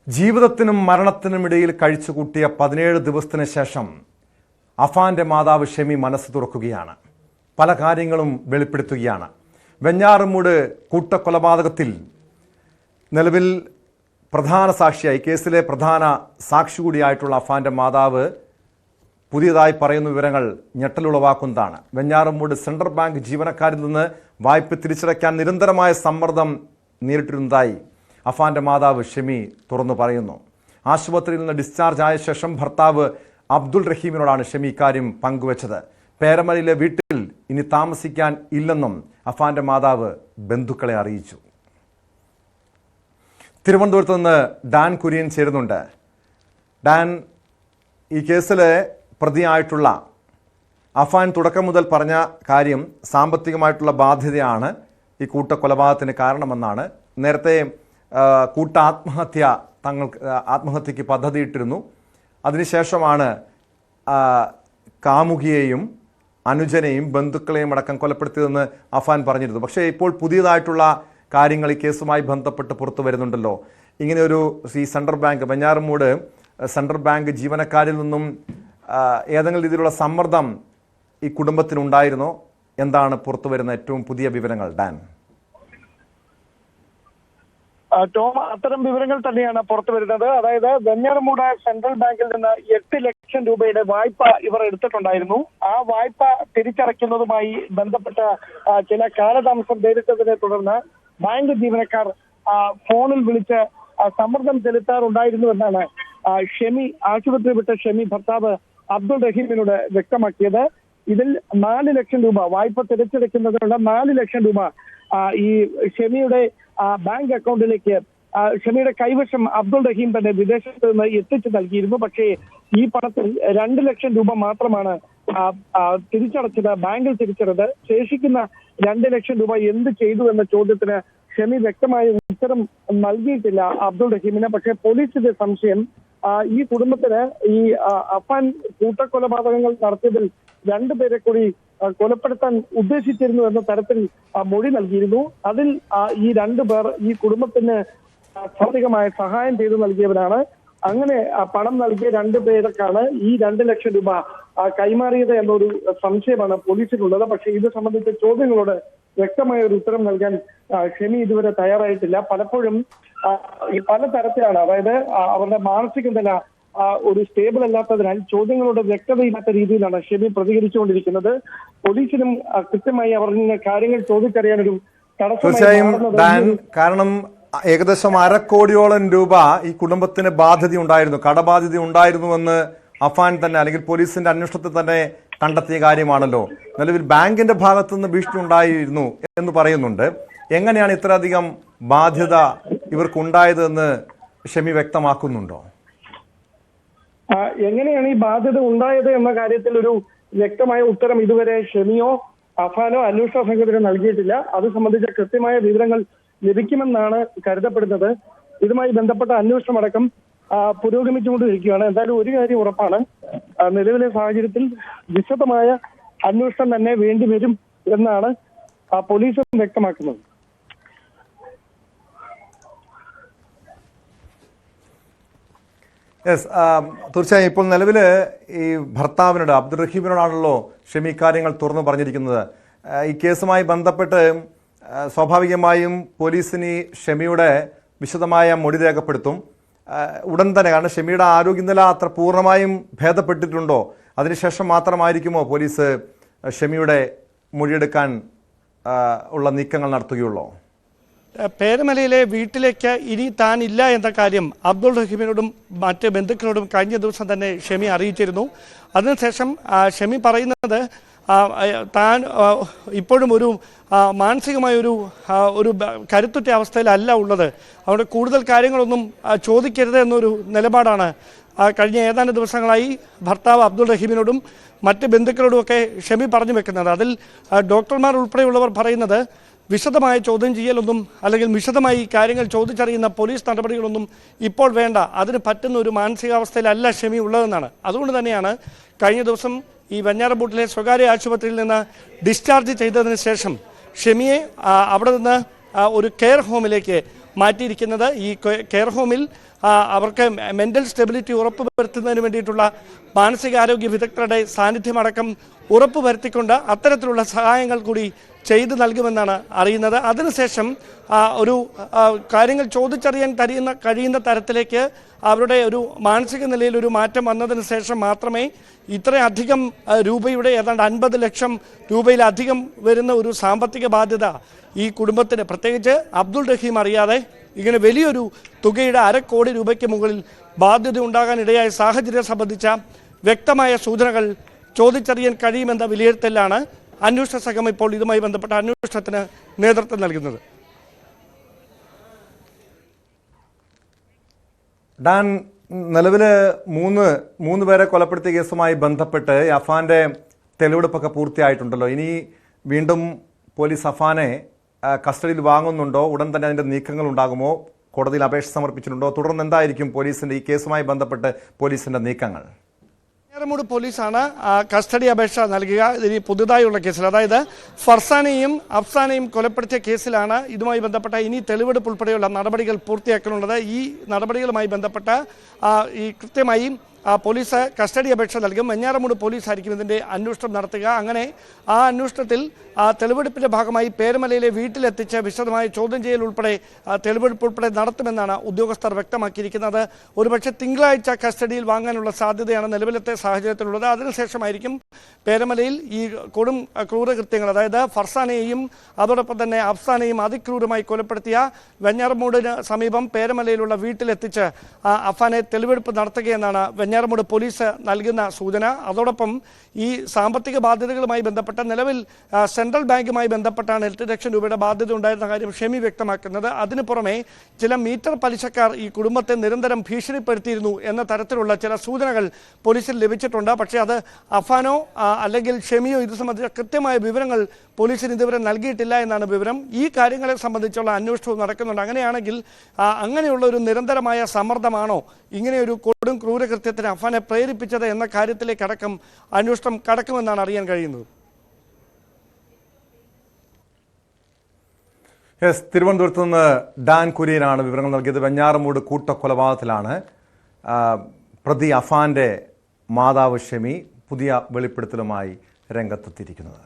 ജീവിതത്തിനും മരണത്തിനും ഇടയിൽ കഴിച്ചുകൂട്ടിയ 17 ദിവസത്തിന് ശേഷം അഫാന്റെ മാതാവ് ഷെമി മനസ്സ് തുറക്കുകയാണ്. പല കാര്യങ്ങളും വെളിപ്പെടുത്തുകയാണ്. വെഞ്ഞാറമൂട് കൂട്ടക്കൊലപാതകത്തിൽ നിലവിൽ പ്രധാന സാക്ഷിയായി, കേസിലെ പ്രധാന സാക്ഷി കൂടിയായിട്ടുള്ള അഫാന്റെ മാതാവ് പുതിയതായി പറയുന്ന വിവരങ്ങൾ ഞെട്ടലുളവാക്കുന്നതാണ്. വെഞ്ഞാറമൂട് സെൻട്രൽ ബാങ്ക് ജീവനക്കാരിൽ നിന്ന് വായ്പ തിരിച്ചടയ്ക്കാൻ നിരന്തരമായ സമ്മർദ്ദം നേരിട്ടിരുന്നതായി അഫാന്റെ മാതാവ് ഷെമി തുറന്നു പറയുന്നു. ആശുപത്രിയിൽ നിന്ന് ഡിസ്ചാർജ് ആയ ശേഷം ഭർത്താവ് അബ്ദുൾ റഹീമിനോടാണ് ഷെമി ഇക്കാര്യം പങ്കുവച്ചത്. പേരമലയിലെ വീട്ടിൽ ഇനി താമസിക്കാൻ ഇല്ലെന്നും അഫാന്റെ മാതാവ് ബന്ധുക്കളെ അറിയിച്ചു. തിരുവനന്തപുരത്ത് നിന്ന് ഡാൻ കുര്യൻ ചേരുന്നുണ്ട്. ഡാൻ, ഈ കേസിലെ പ്രതിയായിട്ടുള്ള അഫാൻ തുടക്കം മുതൽ പറഞ്ഞ കാര്യം സാമ്പത്തികമായിട്ടുള്ള ബാധ്യതയാണ് ഈ കൂട്ടക്കൊലപാതകത്തിന് കാരണമെന്നാണ്. നേരത്തെ ആത്മഹത്യക്ക് പദ്ധതിയിട്ടിരുന്നു. അതിനുശേഷമാണ് കാമുകിയെയും അനുജനെയും ബന്ധുക്കളെയും അടക്കം കൊലപ്പെടുത്തിയതെന്ന് അഫാൻ പറഞ്ഞിരുന്നു. പക്ഷേ ഇപ്പോൾ പുതിയതായിട്ടുള്ള കാര്യങ്ങൾ ഈ കേസുമായി ബന്ധപ്പെട്ട് പുറത്തു വരുന്നുണ്ടല്ലോ. ഇങ്ങനെയൊരു ഈ central bank, Venjaramoodu central bank ജീവനക്കാരിൽ നിന്നും ഏതെങ്കിലും രീതിയിലുള്ള സമ്മർദ്ദം ഈ കുടുംബത്തിനുണ്ടായിരുന്നോ? എന്താണ് പുറത്തു വരുന്ന ഏറ്റവും പുതിയ വിവരങ്ങൾ, ഡാൻ? ടോം, അത്തരം വിവരങ്ങൾ തന്നെയാണ് പുറത്തു വരുന്നത്. അതായത് വെഞ്ഞാറമൂട് സെൻട്രൽ ബാങ്കിൽ നിന്ന് 8 ലക്ഷം രൂപയുടെ വായ്പ ഇവർ എടുത്തിട്ടുണ്ടായിരുന്നു. ആ വായ്പ തിരിച്ചടയ്ക്കുന്നതുമായി ബന്ധപ്പെട്ട ചില കാലതാമസം നേരിട്ടതിനെ തുടർന്ന് ബാങ്ക് ജീവനക്കാർ ഫോണിൽ വിളിച്ച് സമ്മർദ്ദം ചെലുത്താറുണ്ടായിരുന്നു എന്നാണ് ഷെമി, ആശുപത്രി വിട്ട ഷെമി ഭർത്താവ് അബ്ദുൾ റഹീമിനോട് വ്യക്തമാക്കിയത്. ഇതിൽ 4 ലക്ഷം രൂപ വായ്പ തിരിച്ചടയ്ക്കുന്നതിനുള്ള 4 ലക്ഷം രൂപ ഈ ഷെമിയുടെ ബാങ്ക് അക്കൗണ്ടിലേക്ക് ഷെമിയുടെ കൈവശം അബ്ദുൾ റഹീം തന്നെ വിദേശത്ത് നിന്ന് എത്തിച്ചു നൽകിയിരുന്നു. പക്ഷേ ഈ പണത്തിൽ 2 ലക്ഷം രൂപ മാത്രമാണ് തിരിച്ചടച്ചത്, ബാങ്കിൽ തിരിച്ചടച്ചത്. ശേഷിക്കുന്ന 2 ലക്ഷം രൂപ എന്ത് ചെയ്തു എന്ന ചോദ്യത്തിന് ഷെമി വ്യക്തമായ ഉത്തരം നൽകിയിട്ടില്ല അബ്ദുൾ റഹീമിന്. പക്ഷേ പോലീസിന്റെ സംശയം ഈ കുടുംബത്തിന് ഈ അഫാൻ കൂട്ടക്കൊലപാതകങ്ങൾ നടത്തിയതിൽ 2 പേരെ കൂടി കൊലപ്പെടുത്താൻ ഉദ്ദേശിച്ചിരുന്നു എന്ന തരത്തിൽ മൊഴി നൽകിയിരുന്നു. അതിൽ ഈ 2 പേർ ഈ കുടുംബത്തിന് സാമ്പത്തികമായ സഹായം ചെയ്തു നൽകിയവരാണ്. അങ്ങനെ പണം നൽകിയ 2 പേർക്കാണ് ഈ 2 ലക്ഷം രൂപ കൈമാറിയത് എന്നൊരു സംശയമാണ് പോലീസിനുള്ളത്. പക്ഷേ ഇത് സംബന്ധിച്ച ചോദ്യങ്ങളോട് വ്യക്തമായ ഒരു ഉത്തരം നൽകാൻ ഷെമി ഇതുവരെ തയ്യാറായിട്ടില്ല. പലപ്പോഴും പല തരത്തിലാണ്, അതായത് അവരുടെ മാനസിക നില ഒരു സ്റ്റേബിൾ അല്ലാത്തതിനാൽ ചോദ്യങ്ങളോട് വ്യക്തതയില്ലാത്ത രീതിയിലാണ് ഷെമി പ്രതികരിച്ചുകൊണ്ടിരിക്കുന്നത്. പോലീസിനും കൃത്യമായി അവരുടെ കാര്യങ്ങൾ ചോദിച്ചറിയാനൊരു തടസ്സം. കാരണം ഏകദേശം 1/2 കോടിയോളം രൂപ ഈ കുടുംബത്തിന് ബാധ്യത ഉണ്ടായിരുന്നു, കടബാധ്യത ഉണ്ടായിരുന്നുവെന്ന് അഫാൻ തന്നെ, അല്ലെങ്കിൽ പോലീസിന്റെ അന്വേഷണത്തിൽ തന്നെ കണ്ടെത്തിയ കാര്യമാണല്ലോ. നിലവിൽ ബാങ്കിന്റെ ഭാഗത്തുനിന്ന് ഭീഷണി ഉണ്ടായിരുന്നു എന്ന് പറയുന്നുണ്ട്. എങ്ങനെയാണ് ഇത്രയധികം ബാധ്യത ഇവർക്കുണ്ടായതെന്ന് ഷെമി വ്യക്തമാക്കുന്നുണ്ടോ? എങ്ങനെയാണ് ഈ ബാധ്യത ഉണ്ടായത് എന്ന കാര്യത്തിൽ ഒരു വ്യക്തമായ ഉത്തരം ഇതുവരെ ഷെമിയോ അഫാനോ അന്വേഷണ സംഘത്തിന് നൽകിയിട്ടില്ല. അത് സംബന്ധിച്ച കൃത്യമായ വിവരങ്ങൾ ലഭിക്കുമെന്നാണ് കരുതപ്പെടുന്നത്. ഇതുമായി ബന്ധപ്പെട്ട അന്വേഷണം അടക്കം പുരോഗമിച്ചുകൊണ്ടിരിക്കുകയാണ്. എന്തായാലും ഒരു കാര്യം ഉറപ്പാണ്, നിലവിലെ സാഹചര്യത്തിൽ വിശദമായ അന്വേഷണം തന്നെ വേണ്ടിവരും എന്നാണ് പോലീസ് വ്യക്തമാക്കുന്നത്. യെസ്, തീർച്ചയായും. ഇപ്പോൾ നിലവിൽ ഈ ഭർത്താവിനോട്, അബ്ദുൾ റഹീമിനോടാണല്ലോ ഷെമി കാര്യങ്ങൾ തുറന്നു പറഞ്ഞിരിക്കുന്നത്. ഈ കേസുമായി ബന്ധപ്പെട്ട് സ്വാഭാവികമായും പോലീസിന് ഷെമിയുടെ വിശദമായ മൊഴി രേഖപ്പെടുത്തും ഉടൻ തന്നെ. കാരണം ഷെമിയുടെ ആരോഗ്യനില അത്ര പൂർണ്ണമായും ഭേദപ്പെട്ടിട്ടുണ്ടോ? അതിനുശേഷം മാത്രമായിരിക്കുമോ പോലീസ് ഷെമിയുടെ മൊഴിയെടുക്കാൻ ഉള്ള നീക്കങ്ങൾ നടത്തുകയുള്ളൂ? പേരമലയിലെ വീട്ടിലേക്ക് ഇനി താൻ ഇല്ല എന്ന കാര്യം അബ്ദുൾ റഹീമിനോടും മറ്റ് ബന്ധുക്കളോടും കഴിഞ്ഞ ദിവസം തന്നെ ഷെമി അറിയിച്ചിരുന്നു. അതിനുശേഷം ഷെമി പറയുന്നത് താൻ ഇപ്പോഴും ഒരു മാനസികമായ ഒരു കരുത്തുറ്റ അവസ്ഥയിലല്ല ഉള്ളത്, അവിടെ കൂടുതൽ കാര്യങ്ങളൊന്നും ചോദിക്കരുത് എന്നൊരു നിലപാടാണ് കഴിഞ്ഞ ഏതാനും ദിവസങ്ങളായി ഭർത്താവ് അബ്ദുൾ റഹീമിനോടും മറ്റ് ബന്ധുക്കളോടുമൊക്കെ ഷെമി പറഞ്ഞു വെക്കുന്നത്. അതിൽ ഡോക്ടർമാർ ഉൾപ്പെടെയുള്ളവർ പറയുന്നത് വിശദമായ ചോദ്യം ചെയ്യലൊന്നും, അല്ലെങ്കിൽ വിശദമായി കാര്യങ്ങൾ ചോദിച്ചറിയുന്ന പോലീസ് നടപടികളൊന്നും ഇപ്പോൾ വേണ്ട, അതിന് പറ്റുന്ന ഒരു മാനസികാവസ്ഥയിലല്ല ഷെമി ഉള്ളതെന്നാണ്. അതുകൊണ്ട് തന്നെയാണ് കഴിഞ്ഞ ദിവസം ഈ വെഞ്ഞാറമൂട്ടിലെ സ്വകാര്യ ആശുപത്രിയിൽ നിന്ന് ഡിസ്ചാർജ് ചെയ്തതിന് ശേഷം ഷെമിയെ അവിടെ നിന്ന് ഒരു കെയർ ഹോമിലേക്ക് മാറ്റിയിരിക്കുന്നത്. ഈ കെയർ ഹോമിൽ അവർക്ക് മെൻ്റൽ സ്റ്റെബിലിറ്റി ഉറപ്പുവരുത്തുന്നതിന് വേണ്ടിയിട്ടുള്ള മാനസികാരോഗ്യ വിദഗ്ധരുടെ സാന്നിധ്യമടക്കം ഉറപ്പുവരുത്തിക്കൊണ്ട് അത്തരത്തിലുള്ള സഹായങ്ങൾ കൂടി ചെയ്തു നൽകുമെന്നാണ് അറിയുന്നത്. അതിനുശേഷം ഒരു കാര്യങ്ങൾ ചോദിച്ചറിയാൻ കഴിയുന്ന തരത്തിലേക്ക് അവരുടെ ഒരു മാനസിക നിലയിൽ ഒരു മാറ്റം വന്നതിന് ശേഷം മാത്രമേ ഇത്രയധികം രൂപയുടെ ഏതാണ്ട് 50 ലക്ഷം രൂപയിലധികം വരുന്ന ഒരു സാമ്പത്തിക ബാധ്യത ഈ കുടുംബത്തിന്, പ്രത്യേകിച്ച് അബ്ദുൾ റഹീം അറിയാതെ ഇങ്ങനെ വലിയൊരു തുകയുടെ 1/2 കോടി രൂപയ്ക്ക് മുകളിൽ ബാധ്യത ഉണ്ടാകാനിടയായ സാഹചര്യം സംബന്ധിച്ച വ്യക്തമായ സൂചനകൾ ചോദിച്ചറിയാൻ കഴിയുമെന്ന വിലയിരുത്തലാണ് അന്വേഷണ സംഘം ഇപ്പോൾ ഇതുമായി ബന്ധപ്പെട്ട അന്വേഷണത്തിന് നേതൃത്വം നൽകുന്നത്. ഡാൻ, നിലവിൽ മൂന്ന് പേരെ കൊലപ്പെടുത്തിയ കേസുമായി ബന്ധപ്പെട്ട് അഫാന്റെ തെളിവെടുപ്പൊക്കെ പൂർത്തിയായിട്ടുണ്ടല്ലോ. ഇനി വീണ്ടും പോലീസ് അഫാനെ കസ്റ്റഡിയിൽ വാങ്ങുന്നുണ്ടോ? ഉടൻ തന്നെ അതിൻ്റെ നീക്കങ്ങൾ ഉണ്ടാകുമോ? കോടതിയിൽ അപേക്ഷ സമർപ്പിച്ചിട്ടുണ്ടോ? തുടർന്ന് എന്തായിരിക്കും പോലീസിൻ്റെ ഈ കേസുമായി ബന്ധപ്പെട്ട് പോലീസിൻ്റെ നീക്കങ്ങൾ? വെഞ്ഞാറമൂട് പോലീസാണ് കസ്റ്റഡി അപേക്ഷ നൽകുക. ഇനി പുതുതായുള്ള കേസിൽ, അതായത് ഫർസാനെയും അഫ്സാനെയും കൊലപ്പെടുത്തിയ കേസിലാണ് ഇതുമായി ബന്ധപ്പെട്ട ഇനി തെളിവെടുപ്പ് ഉൾപ്പെടെയുള്ള നടപടികൾ പൂർത്തിയാക്കാനുള്ളത്. ഈ നടപടികളുമായി ബന്ധപ്പെട്ട ഈ കൃത്യമായി പോലീസ് കസ്റ്റഡി അപേക്ഷ നൽകും. വെഞ്ഞാറമൂട് പോലീസായിരിക്കും ഇതിൻ്റെ അന്വേഷണം നടത്തുക. അങ്ങനെ ആ അന്വേഷണത്തിൽ തെളിവെടുപ്പിൻ്റെ ഭാഗമായി പേരുമലയിലെ വീട്ടിലെത്തിച്ച് വിശദമായ ചോദ്യം ചെയ്യൽ ഉൾപ്പെടെ തെളിവെടുപ്പ് ഉൾപ്പെടെ നടത്തുമെന്നാണ് ഉദ്യോഗസ്ഥർ വ്യക്തമാക്കിയിരിക്കുന്നത്. ഒരുപക്ഷെ തിങ്കളാഴ്ച കസ്റ്റഡിയിൽ വാങ്ങാനുള്ള സാധ്യതയാണ് നിലവിലത്തെ സാഹചര്യത്തിലുള്ളത്. അതിനുശേഷമായിരിക്കും പേരുമലയിൽ ഈ ക്രൂരകൃത്യങ്ങൾ, അതായത് ഫർസാനെയും അതോടൊപ്പം തന്നെ അഫ്സാനെയും അതിക്രൂരമായി കൊലപ്പെടുത്തിയ വെഞ്ഞാറമൂടിന് സമീപം പേരുമലയിലുള്ള വീട്ടിലെത്തിച്ച് അഫാനെ തെളിവെടുപ്പ് നടത്തുകയെന്നാണ് വെഞ്ഞാറമൂട് പോലീസ് നൽകുന്ന സൂചന. അതോടൊപ്പം ഈ സാമ്പത്തിക ബാധ്യതകളുമായി ബന്ധപ്പെട്ട നിലവിൽ സെൻട്രൽ ബാങ്കുമായി ബന്ധപ്പെട്ടാണ് 8 ലക്ഷം രൂപയുടെ ബാധ്യത ഉണ്ടായിരുന്ന കാര്യം ഷെമി വ്യക്തമാക്കുന്നത്. അതിനു പുറമെ ചില മീറ്റർ പലിശക്കാർ ഈ കുടുംബത്തെ നിരന്തരം ഭീഷണിപ്പെടുത്തിയിരുന്നു എന്ന തരത്തിലുള്ള ചില സൂചനകൾ പോലീസിൽ ലഭിച്ചിട്ടുണ്ട്. പക്ഷേ അത് അഫാനോ അല്ലെങ്കിൽ ഷെമിയോ ഇത് സംബന്ധിച്ച കൃത്യമായ വിവരങ്ങൾ പോലീസിന് ഇതുവരെ നൽകിയിട്ടില്ല എന്നാണ് വിവരം. ഈ കാര്യങ്ങളെ സംബന്ധിച്ചുള്ള അന്വേഷണവും നടക്കുന്നുണ്ട്. അങ്ങനെയാണെങ്കിൽ അങ്ങനെയുള്ള ഒരു നിരന്തരമായ സമ്മർദ്ദമാണോ ഇങ്ങനെയൊരു ക്രൂരകൃത്യത്തിന് അഫാനെ പ്രേരിപ്പിച്ചത് എന്ന കാര്യത്തിലേക്കടക്കം അന്വേഷണം കടക്കുമെന്നാണ് അറിയാൻ കഴിയുന്നത്. തിരുവനന്തപുരത്ത് നിന്ന് ഡാൻ കുര്യനാണ് വിവരങ്ങൾ നൽകിയത്. വെഞ്ഞാറമൂട് കൂട്ടക്കൊലപാതകത്തിലാണ് പ്രതി അഫാന്റെ മാതാവ് ഷെമി പുതിയ വെളിപ്പെടുത്തലുമായി രംഗത്തെത്തിയിരിക്കുന്നത്.